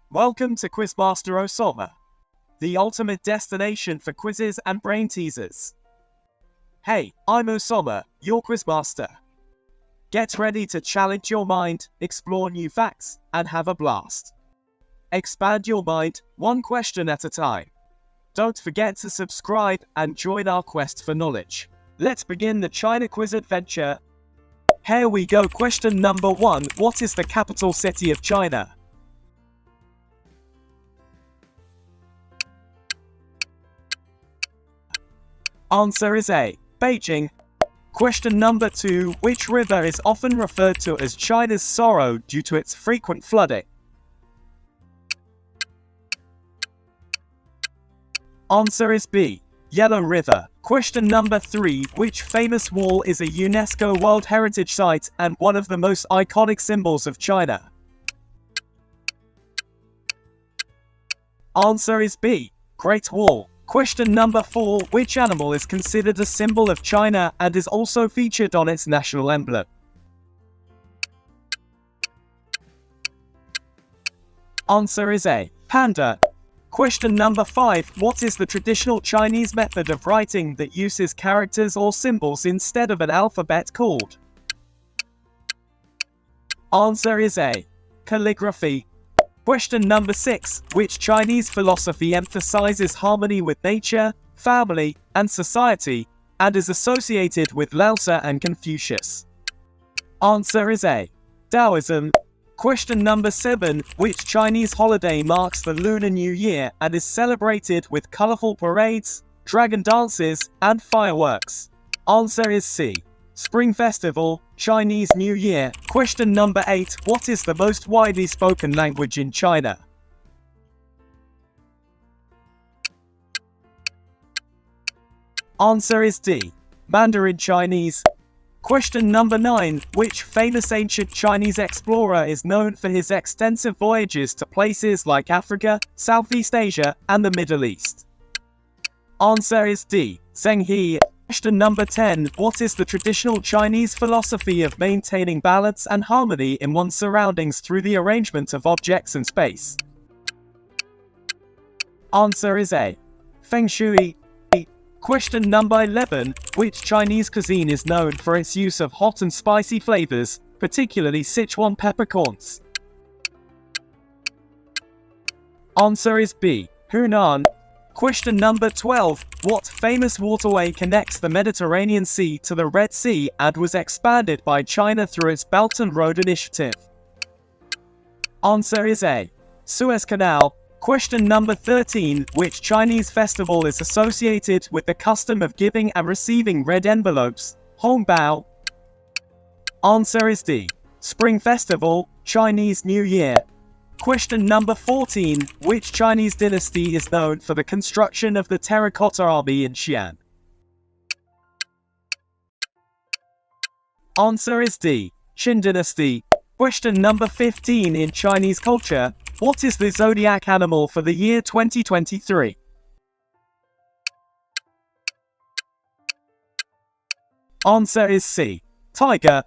Welcome to Quizmaster Osama, the ultimate destination for quizzes and brain teasers. Hey, I'm Osama, your Quizmaster. Get ready to challenge your mind, explore new facts, and have a blast. Expand your mind, one question at a time. Don't forget to subscribe and join our quest for knowledge. Let's begin the China quiz adventure. Here we go. Question number 1. What is the capital city of China? Answer is A. Beijing. Question number 2. Which river is often referred to as China's sorrow due to its frequent flooding? Answer is B. Yellow River. Question number 3. Which famous wall is a UNESCO World Heritage Site and one of the most iconic symbols of China? Answer is B. Great Wall. Question number 4. Which animal is considered a symbol of China and is also featured on its national emblem? Answer is A. Panda. Question number 5. What is the traditional Chinese method of writing that uses characters or symbols instead of an alphabet called? Answer is A. Calligraphy. Question number 6. Which Chinese philosophy emphasizes harmony with nature, family, and society, and is associated with Lao-Tzu and Confucius? Answer is A. Taoism. Question number 7. Which Chinese holiday marks the Lunar New Year and is celebrated with colorful parades, dragon dances, and fireworks? Answer is C. Spring Festival, Chinese New Year. Question number 8. What is the most widely spoken language in China? Answer is D. Mandarin Chinese. Question number 9. Which famous ancient Chinese explorer is known for his extensive voyages to places like Africa, Southeast Asia, and the Middle East? Answer is D. Zheng He. Question number 10. What is the traditional Chinese philosophy of maintaining balance and harmony in one's surroundings through the arrangement of objects and space? Answer is A. Feng Shui. Question number 11. Which Chinese cuisine is known for its use of hot and spicy flavors, particularly Sichuan peppercorns? Answer is B. Hunan. Question number 12. What famous waterway connects the Mediterranean Sea to the Red Sea and was expanded by China through its Belt and Road Initiative? Answer is A. Suez Canal. Question number 13. Which Chinese festival is associated with the custom of giving and receiving red envelopes? Hongbao. Answer is D. Spring Festival, Chinese New Year. Question number 14. Which Chinese dynasty is known for the construction of the Terracotta Army in Xi'an? Answer is D. Qin Dynasty. Question number 15. In Chinese culture, what is the zodiac animal for the year 2023? Answer is C. Tiger.